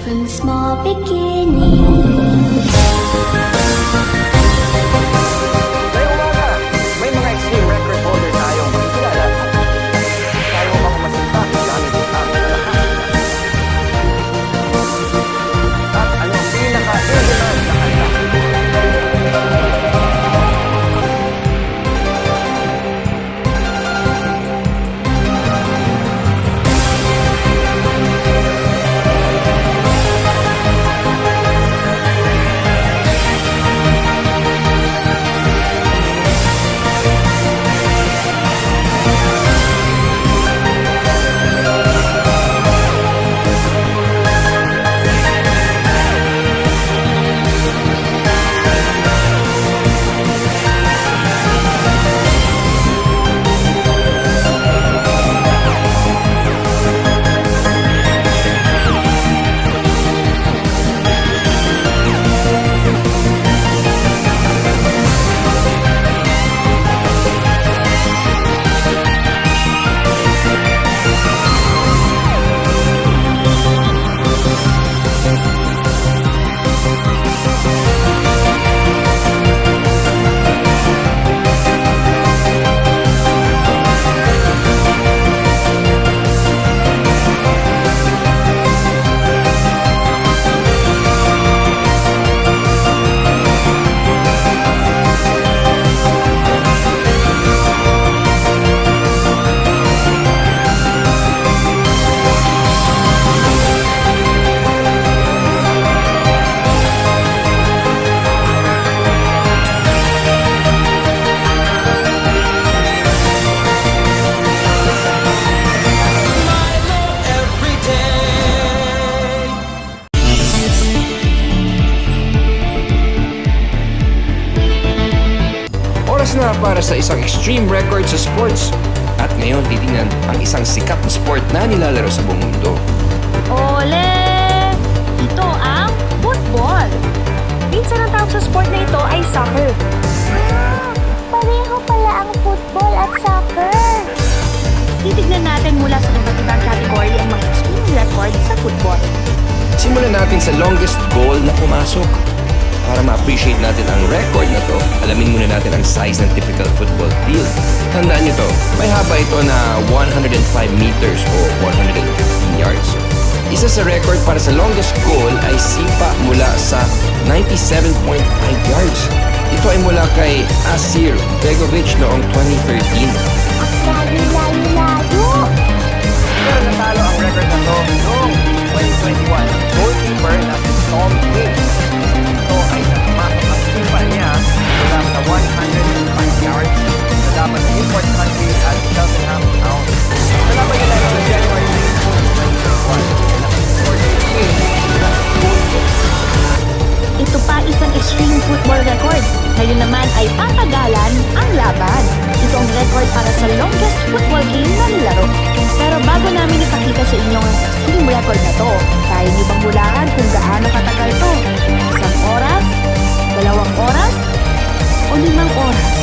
from the small beginnings. Ngayong umaga, may mga extreme record holder tayong makikilala at tayo mga masinta gamit ang lakas. At ano ang pinaka-in-demand na kanta? Oras na para sa isang extreme record sa sports. At ngayon titingnan ang isang sikat na sport na nilalaro sa buong mundo. Ole! Ito ang football. Minsan ang tawag sa sport na ito ay soccer. Pareho pala ang football at soccer. Titignan natin mula sa iba't ibang category ang mga extreme record sa football. Simulan natin sa longest goal na pumasok. Para ma-appreciate natin ang record na to, alamin muna natin ang size ng typical football field. Tandaan nyo to, may haba ito na 105 meters o 115 yards. Isa sa record para sa longest goal ay sipa mula sa 97.5 yards. Ito ay mula kay Asir Begovic noong 2013. Layo-layo-layo. Pero natalo ang record na to noong 2021 ng goalkeeper na si Tom King. Ito ay nagmasok ang sipa niya mula sa 105 yards sa dapat na import country at Cheltenham Town. Nalaman nila ito sa January 2021 na nag-score si King ng goal kick. Ito pa isang extreme football record. Ngayon naman ay patagalan ang laban. Ito ang record para sa longest football game na nilaro. Pero bago namin ipakita sa inyo ang extreme record na to, tayo niyo bang hulaan kung gaano katagal to? 1 oras? 2 oras? O 5 oras?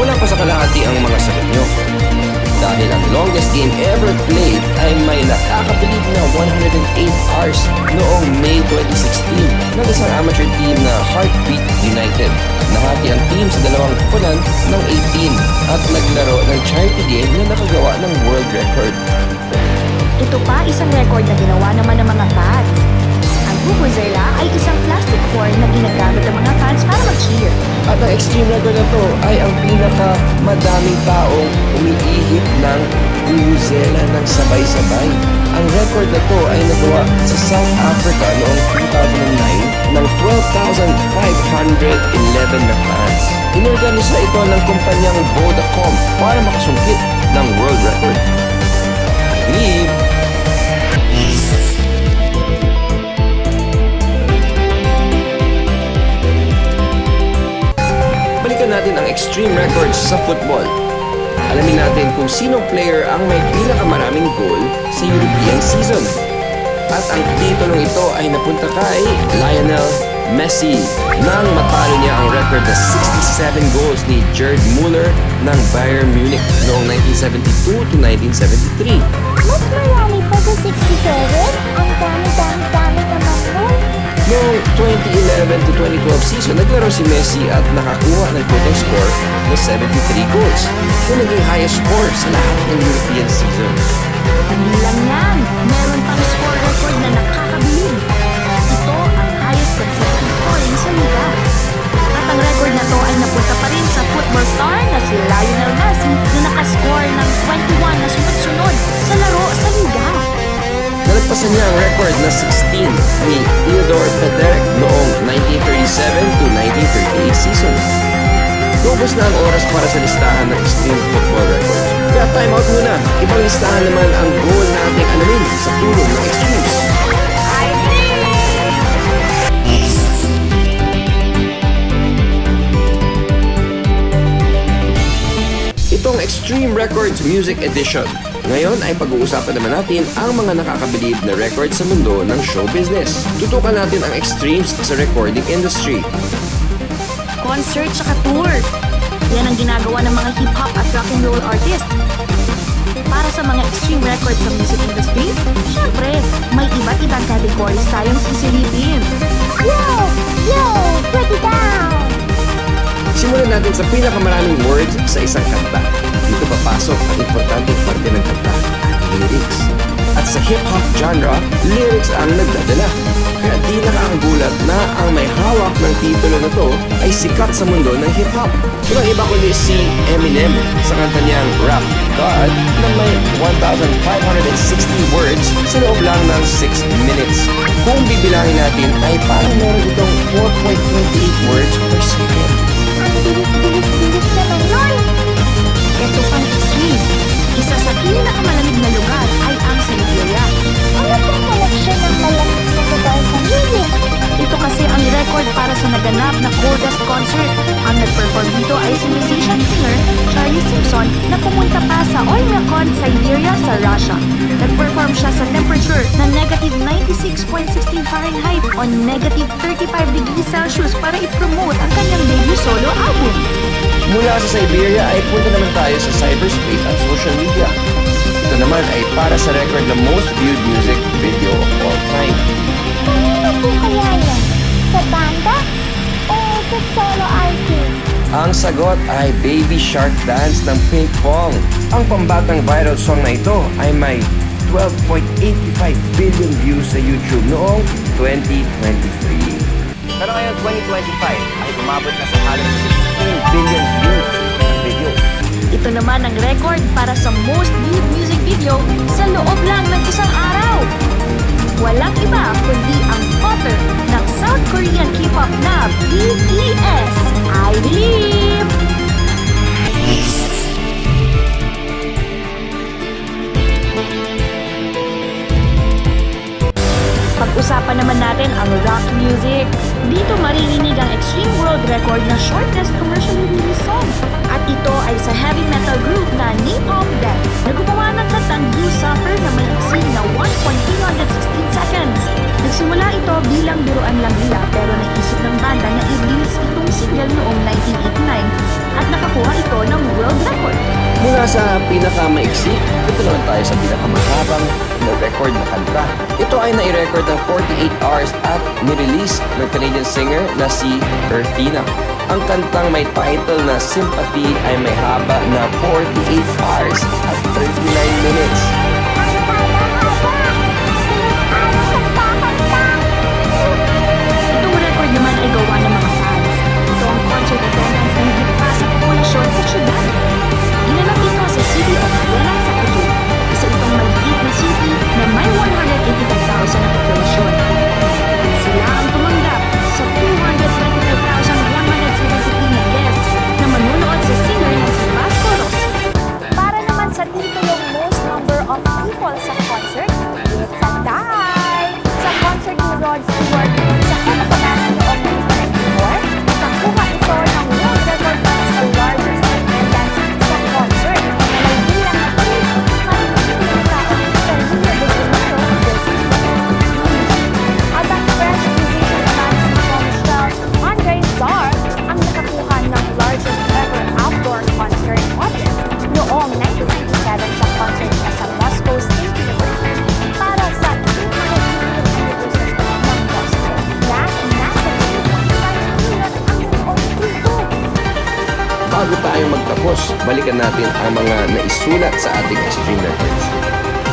Wala pa sa kalahati ang mga sagot nyo. Dahil ang longest game ever played ay may nakakabilib na 108 hours noong May 2016 ng isang amateur team na Heartbeat United. Nahati ang team sa dalawang kupunan ng 18 at naglaro ng charity game na nakagawa ng world record. Ito pa isang record na ginawa naman ng mga fans. Ang vuvuzela ay isang plastic horn na ginagamit ng mga fans para mag-cheer. At ang extreme record na to ay ang pinaka-madaming taong umiihip ng vuvuzela ng sabay-sabay. Ang record na to ay nagawa sa South Africa noong 2009 ng 12,511 na fans. Inorganisa ito ng kumpanyang Vodacom para makasungkit ng world record. Believe! Balikan natin ang extreme records sa football. Alamin natin kung sinong player ang may pinakamaraming goal sa European season. At ang titulong ito ay napunta kay Lionel Messi nang matalo niya ang record na 67 goals ni Gerd Müller ng Bayern Munich noong 1972 to 1973. Mas marami pa sa 67? Ang dami-dami-dami 2011 to 2012 season, naglaro si Messi at nakakuha ng total score na 73 goals. Ito naging highest score sa lahat ng European seasons. Hindi lang yan, meron pang score record na nakakabilib. Ito ang highest consecutive scoring sa liga. At ang record na to ay napunta pa rin sa football star na si Lionel Messi na nakascore ng 21 na sunod-sunod sa laro sa liga. Nalagpasan niya ang record na 16 ni Theodor Federer noong 1937 to 1938 season. Lubos na ang oras para sa listahan ng extreme football records. Kaya time out muna. Ibang listahan naman ang goal nating alamin sa tulong ng extremes. Itong Extreme Records Music Edition. Ngayon ay pag-uusapan naman natin ang mga nakakabilib na records sa mundo ng show business. Tutukan natin ang extremes sa recording industry. Concert tsaka tour. Yan ang ginagawa ng mga hip-hop at rock and roll artist. Para sa mga extreme records sa music industry, syempre, may iba't ibang categories tayong sisilipin. Yo! Yo! Put it down! Simulan natin sa pinakamaraming words sa isang kanta. Dito papasok ang importanteng parte ng kanta, ang lyrics. At sa hip-hop genre, lyrics ang nagdadala. Kaya di nakakagulat na ang may hawak ng titulo na to ay sikat sa mundo ng hip-hop. Walang iba kundi si Eminem sa kanta niyang Rap God na may 1,560 words sa loob lang ng 6 minutes. Kung bibilangin natin ay parang meron itong 4.28 words per second. Ang bilis-bilis-bilis naman nun! Ito pang extreme. Isa sa pinakamalamig na lugar ay ang Siberia. Ano pong collection ng malamig na lugar sa music? Ito kasi ang record para sa naganap na coldest concert. Ang nag-perform dito ay si musician-singer Charlie Simpson na pumunta pa sa Oymyakon, Siberia sa Russia. Nag-perform siya sa temperature na negative 96.16 Fahrenheit o negative 35 degrees Celsius para i-promote ang kanyang debut solo album. Mula sa Siberia ay punta naman tayo sa cyberspace at social media. Ito naman ay para sa record na most viewed music video of all time. Kanino po kaya yan? Sa banda? O sa solo artist? Ang sagot ay Baby Shark Dance ng Pink Pong. Ang pambatang viral song na ito ay may 12.85 billion views sa YouTube noong 2023. Pero ngayon 2025 ay umabot na sa halos 16 billion views ng video. Ito naman ang record para sa most viewed music video sa loob lang ng isang araw. Walang iba kundi ang author ng South Korean K-pop na BTS, I Believe! Pag-usapan naman natin ang rock music. Dito maririnig ang Extreme World Record na shortest commercially released song. At ito ay sa heavy metal group na Napalm Death na gumawa ng kantang You Suffer na may exceed na 1.316 seconds. Nagsimula ito bilang biruan lang nila pero naisip ng banda na i-release itong single noong 1989 at nakakuha ito ng world record. Mula sa pinakamaiksi, ito naman tayo sa pinakamahabang na record na kanta. Ito ay nai-record ng 48 hours at nirelease ng Canadian singer na si Earthina. Ang kantang may title na Sympathy ay may haba na 48 hours at 39 minutes. Itong record naman ay gawa ng mga fans. Ito ang concert attendance na higit pa sa populasyon sa syudad. Ginanap ito sa City of Manila sa Quezon. Isa itong maliit na city na may 185,000 na populasyon. At sila ang tumanggap sa 225,173 na guests na manunood sa singer na si Vasco Rossi. Para naman sa titulong most number Pagkatapos, balikan natin ang mga naisulat sa ating extreme records.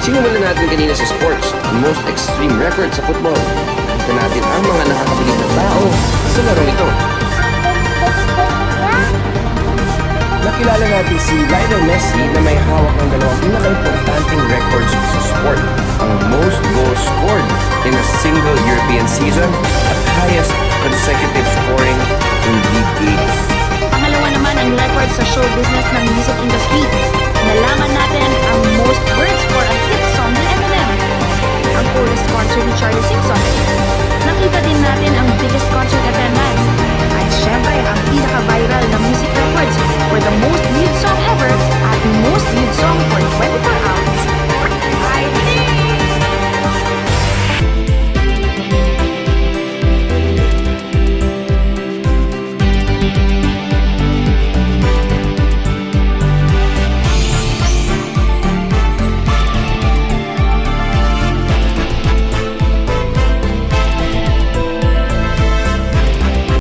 Sinimulan natin kanina sa sports, ang most extreme record sa football. Nakita natin ang mga nakakabilib na tao sa larong ito. Nakilala natin si Lionel Messi na may hawak ng dalawang pinaka-importanting records sa sport. Ang most goals scored in a single European season at highest consecutive scoring in league games. Pangalawa naman ang record sa show business ng music industry. Nalaman natin ang most words for a hit song ni Eminem. Ang chorus concert ni Charlie